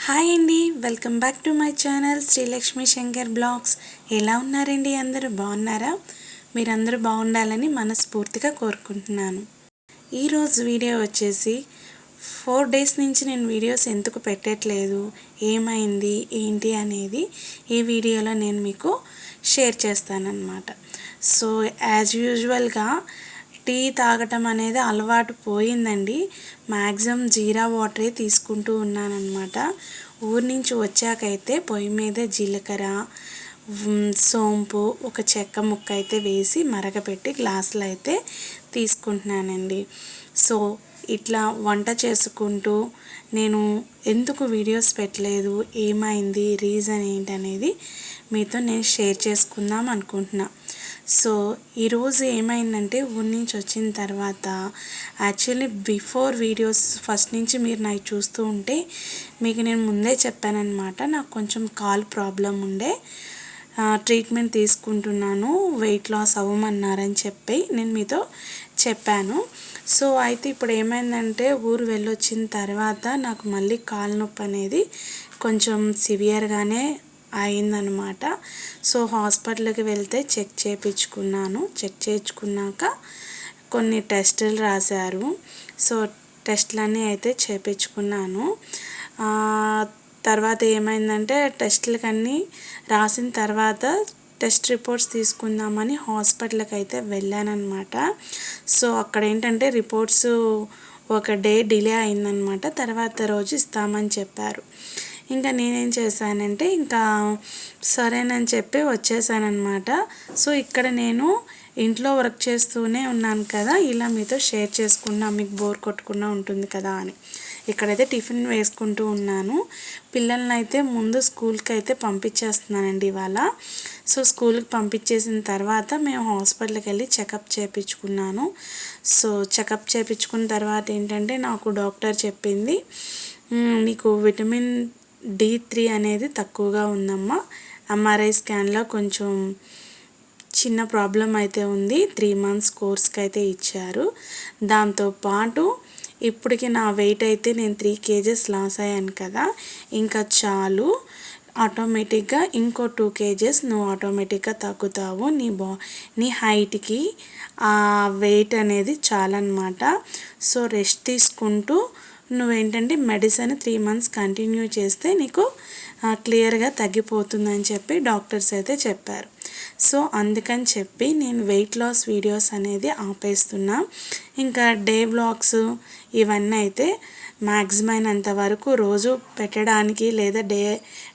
Hi అండి, welcome back to my channel Srilakshmi Shankar blogs. ఎలా ఉన్నారండి? అందరూ బాగున్నారా? మీరందరూ బాగుండాలని మనస్ఫూర్తిగా కోరుకుంటున్నాను. ఈరోజు వీడియో వచ్చేసి 4 డేస్ నుంచి నేను వీడియోస్ ఎందుకు పెట్టట్లేదు, ఏమైంది ఏంటి అనేది ఈ వీడియోలో నేను మీకు షేర్ చేస్తానన్నమాట. సో యాజ్ యూజువల్గా టీ తాగటం అనేది అలవాటు పోయిందండి. మ్యాక్సిమం జీరా వాటరే తీసుకుంటూ ఉన్నానన్నమాట. ఊరి నుంచి వచ్చాకైతే పొయ్యి మీద జీలకర్ర, సోంపు, ఒక చెక్క ముక్క అయితే వేసి మరగపెట్టి గ్లాసులో అయితే తీసుకుంటున్నానండి. సో ఇట్లా వంట చేసుకుంటూ నేను ఎందుకు వీడియోస్ పెట్టలేదు, ఏమైంది, రీజన్ ఏంటనేది మీతో నేను షేర్ చేసుకుందాం అనుకుంటున్నా. సో ఈరోజు ఏమైందంటే ఊరి నుంచి వచ్చిన తర్వాత యాక్చువల్లీ బిఫోర్ వీడియోస్ ఫస్ట్ నుంచి మీరు నాకు చూస్తూ ఉంటే మీకు నేను ముందే చెప్పానన్నమాట. నాకు కొంచెం కాల్ ప్రాబ్లం ఉండే, ట్రీట్మెంట్ తీసుకుంటున్నాను, వెయిట్ లాస్ అవ్వమన్నారని చెప్పి నేను మీతో చెప్పాను. సో అయితే ఇప్పుడు ఏమైందంటే ఊరు వెళ్ళొచ్చిన తర్వాత నాకు మళ్ళీ కాలు నొప్పి అనేది కొంచెం సివియర్గానే అయిందనమాట. సో హాస్పిటల్కి వెళ్తే చెక్ చేయించుకున్నాక కొన్ని టెస్టులు రాశారు. సో టెస్టులన్నీ అయితే చేయించుకున్నాను. తర్వాత ఏమైందంటే టెస్టులకన్నీ రాసిన తర్వాత టెస్ట్ రిపోర్ట్స్ తీసుకుందామని హాస్పిటల్కి అయితే వెళ్ళానన్నమాట. సో అక్కడ ఏంటంటే రిపోర్ట్స్ ఒక డే డిలే అయిందనమాట. తర్వాత రోజు ఇస్తామని చెప్పారు. ఇంకా నేనేం చేశానంటే ఇంకా సరేనని చెప్పి వచ్చేసానమాట. సో ఇక్కడ నేను ఇంట్లో వర్క్ చేస్తూనే ఉన్నాను కదా, ఇలా మీతో షేర్ చేసుకున్నా, మీకు బోర్ కొట్టకుండా ఉంటుంది కదా అని ఇక్కడైతే టిఫిన్ వేసుకుంటూ ఉన్నాను. పిల్లల్ని అయితే ముందు స్కూల్కి అయితే పంపించేస్తున్నానండి ఇవాళ. సో స్కూల్కి పంపించేసిన తర్వాత మేము హాస్పిటల్కి వెళ్ళి చెకప్ చేయించుకున్నాను. సో చెకప్ చేయించుకున్న తర్వాత ఏంటంటే నాకు డాక్టర్ చెప్పింది, నీకు విటమిన్ D3 అనేది తక్కువగా ఉందమ్మా. ఎంఆర్ఐ స్కాన్లో కొంచెం చిన్న ప్రాబ్లం అయితే ఉంది. 3 months కోర్స్కి అయితే ఇచ్చారు. దాంతోపాటు ఇప్పటికి నా వెయిట్ అయితే నేను 3 kgs లాస్ అయ్యాను కదా, ఇంకా చాలు, ఆటోమేటిక్గా ఇంకో 2 kgs నువ్వు ఆటోమేటిక్గా తగ్గుతావు, నీ హైట్కి ఆ వెయిట్ అనేది చాలన్నమాట. సో రెస్ట్ తీసుకుంటూ నువ్వేంటంటే మెడిసిన్ 3 months కంటిన్యూ చేస్తే నీకు క్లియర్గా తగ్గిపోతుందని చెప్పి డాక్టర్స్ అయితే చెప్పారు. సో అందుకని చెప్పి నేను వెయిట్ లాస్ వీడియోస్ అనేది ఆపేస్తున్నా. ఇంకా డే వ్లాగ్స్ ఇవన్నీ అయితే మ్యాక్సిమం అయినంత వరకు రోజు పెట్టడానికి లేదా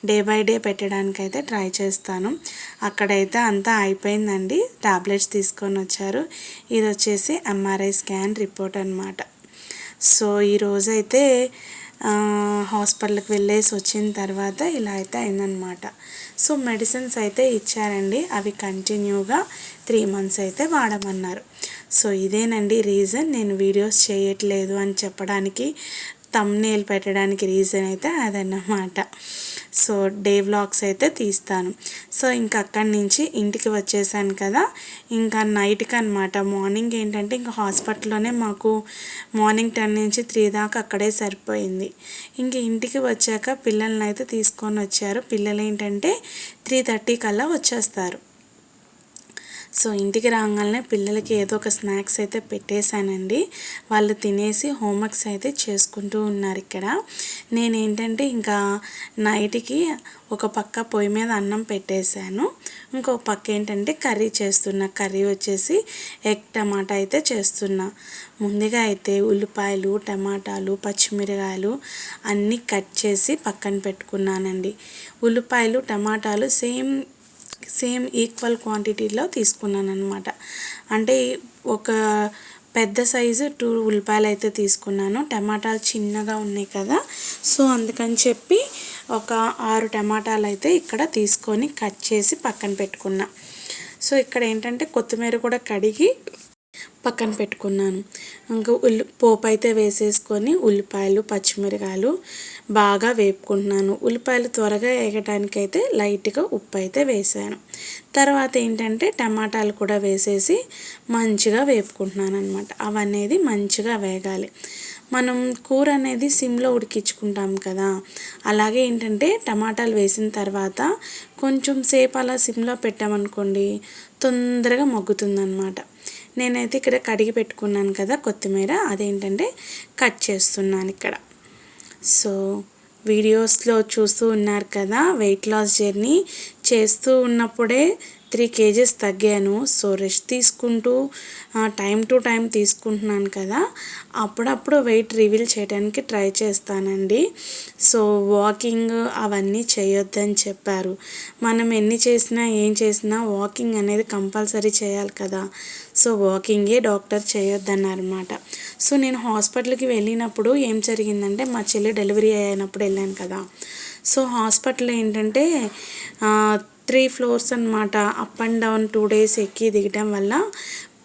డే బై డే పెట్టడానికి అయితే ట్రై చేస్తాను. అక్కడైతే అంతా అయిపోయిందండి. టాబ్లెట్స్ తీసుకొని వచ్చారు. ఇది వచ్చేసి ఎంఆర్ఐ స్కాన్ రిపోర్ట్ అన్నమాట. సో ఈరోజైతే హాస్పిటల్కి వెళ్ళేసి వచ్చిన తర్వాత ఇలా అయితే అయిందనమాట. సో మెడిసిన్స్ అయితే ఇచ్చారండి, అవి కంటిన్యూగా 3 months అయితే వాడమన్నారు. సో ఇదేనండి రీజన్ నేను వీడియోస్ చేయట్లేదు అని చెప్పడానికి, థంబ్నెయిల్ పెట్టడానికి రీజన్ అయితే అదన్నమాట. సో డే వ్లాగ్స్ అయితే తీస్తాను. సో ఇంకా అక్కడి నుంచి ఇంటికి వచ్చేసాను కదా, ఇంకా నైట్కి అనమాట. మార్నింగ్ ఏంటంటే ఇంకా హాస్పిటల్లోనే మాకు మార్నింగ్ 10 నుంచి 3 దాకా అక్కడే సరిపోయింది. ఇంక ఇంటికి వచ్చాక పిల్లల్ని అయితే తీసుకొని వచ్చారు. పిల్లలు ఏంటంటే 3:30 కల్లా వచ్చేస్తారు. సో ఇంటికి రాగానే పిల్లలకి ఏదో ఒక స్నాక్స్ అయితే పెట్టేశానండి. వాళ్ళు తినేసి హోంవర్క్స్ అయితే చేసుకుంటూ ఉన్నారు. ఇక్కడ నేనేంటంటే ఇంకా నైట్కి ఒక పక్క పొయ్యి మీద అన్నం పెట్టేశాను, ఇంకో పక్క ఏంటంటే కర్రీ చేస్తున్నా. కర్రీ వచ్చేసి ఎగ్ టమాటా అయితే చేస్తున్నా. ముందుగా అయితే ఉల్లిపాయలు, టమాటాలు, పచ్చిమిరకాయలు అన్నీ కట్ చేసి పక్కన పెట్టుకున్నానండి. ఉల్లిపాయలు టమాటాలు సేమ్ ఈక్వల్ క్వాంటిటీలో తీసుకున్నాను అనమాట. అంటే ఒక పెద్ద సైజు 2 ఉల్లిపాయలు అయితే తీసుకున్నాను. టమాటాలు చిన్నగా ఉన్నాయి కదా, సో అందుకని చెప్పి ఒక 6 టమాటాలు అయితే ఇక్కడ తీసుకొని కట్ చేసి పక్కన పెట్టుకున్నా. సో ఇక్కడ ఏంటంటే కొత్తిమీర కూడా కడిగి పక్కన పెట్టుకున్నాను. ఇంకా పోపు అయితే వేసేసుకొని ఉల్లిపాయలు, పచ్చిమిరకాయలు బాగా వేపుకుంటున్నాను. ఉల్లిపాయలు త్వరగా వేగటానికైతే లైట్గా ఉప్పు అయితే వేసాను. తర్వాత ఏంటంటే టమాటాలు కూడా వేసేసి మంచిగా వేపుకుంటున్నాను అనమాట. అవనేది మంచిగా వేగాలి. మనం కూర అనేది సిమ్లో ఉడికించుకుంటాం కదా, అలాగే ఏంటంటే టమాటాలు వేసిన తర్వాత కొంచెం సేపు అలా సిమ్లో పెట్టామనుకోండి తొందరగా మగ్గుతుందన్నమాట. నేనైతే ఇక్కడ కడిగి పెట్టుకున్నాను కదా కొత్తిమీర, అదేంటంటే కట్ చేస్తున్నాను ఇక్కడ. సో వీడియోస్లో చూస్తూ ఉన్నారు కదా, వెయిట్ లాస్ జర్నీ చేస్తూ ఉన్నప్పుడే 3 kgs తగ్గాను. సో రెస్ట్ తీసుకుంటూ టైం టు టైం తీసుకుంటున్నాను కదా, అప్పుడప్పుడు వెయిట్ రివీల్ చేయడానికి ట్రై చేస్తానండి. సో వాకింగ్ అవన్నీ చేయొద్దని చెప్పారు. మనం ఎన్ని చేసినా ఏం చేసినా వాకింగ్ అనేది కంపల్సరీ చేయాలి కదా. సో వాకింగే డాక్టర్ చేయొద్దన్నారన్నమాట. సో నేను హాస్పిటల్కి వెళ్ళినప్పుడు ఏం జరిగిందంటే, మా చెల్లి డెలివరీ అయినప్పుడు వెళ్ళాను కదా. సో హాస్పిటల్ ఏంటంటే 3 floors అన్నమాట. అప్ అండ్ డౌన్ 2 days ఎక్కి దిగటం వల్ల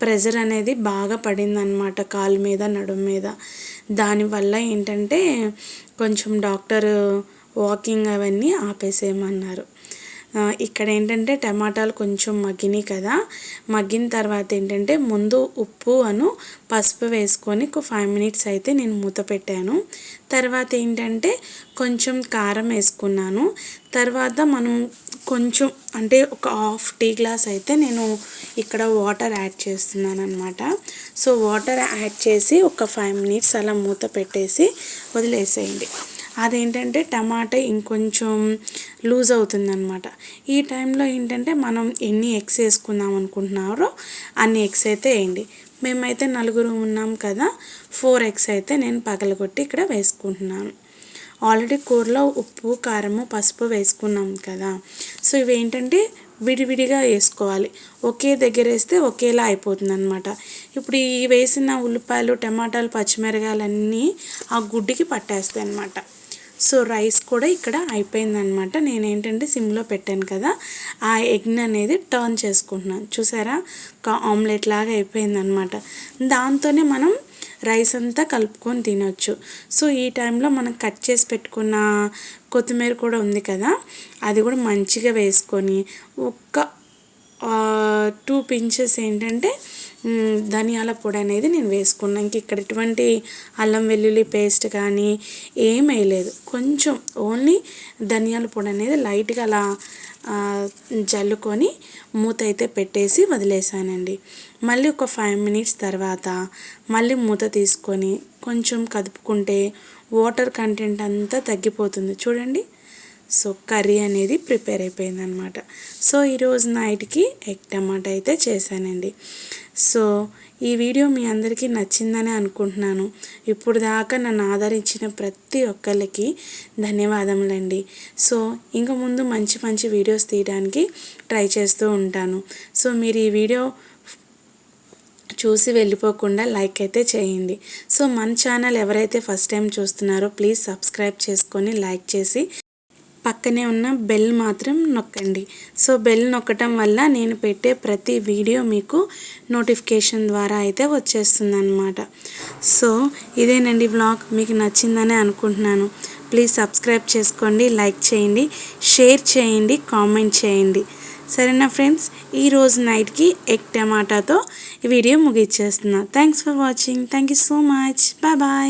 ప్రెజర్ అనేది బాగా పడిందనమాట కాలు మీద, నడుము మీద. దానివల్ల ఏంటంటే కొంచెం డాక్టర్ వాకింగ్ అవన్నీ ఆపేసేయమన్నారు. ఇక్కడ ఏంటంటే టమాటాలు కొంచెం మగ్గినాయి కదా, మగ్గిన తర్వాత ఏంటంటే ముందు ఉప్పు పసుపు వేసుకొని ఒక 5 minutes అయితే నేను మూత పెట్టాను. తర్వాత ఏంటంటే కొంచెం కారం వేసుకున్నాను. తర్వాత మనం కొంచెం అంటే ఒక హాఫ్ టీ గ్లాస్ అయితే నేను ఇక్కడ వాటర్ యాడ్ చేస్తున్నాను అనమాట. సో వాటర్ యాడ్ చేసి ఒక 5 minutes అలా మూత పెట్టేసి వదిలేసేయండి. అదేంటంటే టమాటా ఇంకొంచెం లూజ్ అవుతుందన్నమాట. ఈ టైంలో ఏంటంటే మనం ఎన్ని ఎగ్స్ వేసుకుందాం అనుకుంటున్నారో అన్ని ఎగ్స్ అయితే వేయండి. మేమైతే 4 ఉన్నాం కదా, 4 eggs అయితే నేను పగలగొట్టి ఇక్కడ వేసుకుంటున్నాను. ఆల్రెడీ కూరలో ఉప్పు, కారము, పసుపు వేసుకున్నాం కదా. సో ఇవేంటంటే విడివిడిగా వేసుకోవాలి. ఒకే దగ్గర వేస్తే ఒకేలా అయిపోతుంది అనమాట. ఇప్పుడు ఈ వేసిన ఉల్లిపాయలు, టమాటాలు, పచ్చిమిరకాయలు అన్నీ ఆ గుడ్డికి పట్టేస్తాయి అన్నమాట. సో రైస్ కూడా ఇక్కడ అయిపోయిందనమాట. నేనేంటంటే సిమ్లో పెట్టాను కదా, ఆ ఎగ్ని అనేది టర్న్ చేసుకుంటున్నాను. చూసారా, ఒక ఆమ్లెట్ లాగా అయిపోయిందనమాట. దాంతోనే మనం రైస్ అంతా కలుపుకొని తినొచ్చు. సో ఈ టైంలో మనం కట్ చేసి పెట్టుకున్న కొత్తిమీర కూడా ఉంది కదా, అది కూడా మంచిగా వేసుకొని ఒక్క 2 pinches ఏంటంటే ధనియాల పొడి అనేది నేను వేసుకున్నాను. ఇంక ఇక్కడ ఎటువంటి అల్లం వెల్లుల్లి పేస్ట్ కానీ ఏం వేయలేదు. కొంచెం ఓన్లీ ధనియాల పొడి అనేది లైట్గా అలా జల్లుకొని మూత అయితే పెట్టేసి వదిలేసానండి. మళ్ళీ ఒక 5 minutes తర్వాత మళ్ళీ మూత తీసుకొని కొంచెం కదుపుకుంటే వాటర్ కంటెంట్ అంతా తగ్గిపోతుంది చూడండి. సో కర్రీ అనేది ప్రిపేర్ అయిపోయిందనమాట. సో ఈరోజు నైట్కి ఎగ్ టమాటా అయితే చేశానండి. సో ఈ వీడియో మీ అందరికీ నచ్చిందని అనుకుంటున్నాను. ఇప్పుడు దాకా నన్ను ఆదరించిన ప్రతి ఒక్కరికి ధన్యవాదములండి. సో ఇంకా ముందు మంచి మంచి వీడియోస్ తీయడానికి ట్రై చేస్తూ ఉంటాను. సో మీరు ఈ వీడియో చూసి వెళ్ళిపోకుండా లైక్ అయితే చేయండి. సో మన ఛానల్ ఎవరైతే ఫస్ట్ టైం చూస్తున్నారో ప్లీజ్ సబ్స్క్రైబ్ చేసుకొని లైక్ చేసి పక్కనే ఉన్న బెల్ మాత్రం నొక్కండి. సో బెల్ నొక్కటం వల్ల నేను పెట్టే ప్రతి వీడియో మీకు నోటిఫికేషన్ ద్వారా అయితే వచ్చేస్తుంది అన్నమాట. సో ఇదేనండి వ్లాగ్, మీకు నచ్చిందని అనుకుంటున్నాను. ప్లీజ్ సబ్స్క్రైబ్ చేసుకోండి, లైక్ చేయండి, షేర్ చేయండి, కామెంట్ చేయండి. సరేనా ఫ్రెండ్స్, ఈరోజు నైట్కి ఎగ్ టమాటాతో ఈ వీడియో ముగిచ్చేస్తున్నా. Thanks for watching. Thank you so much. Bye bye.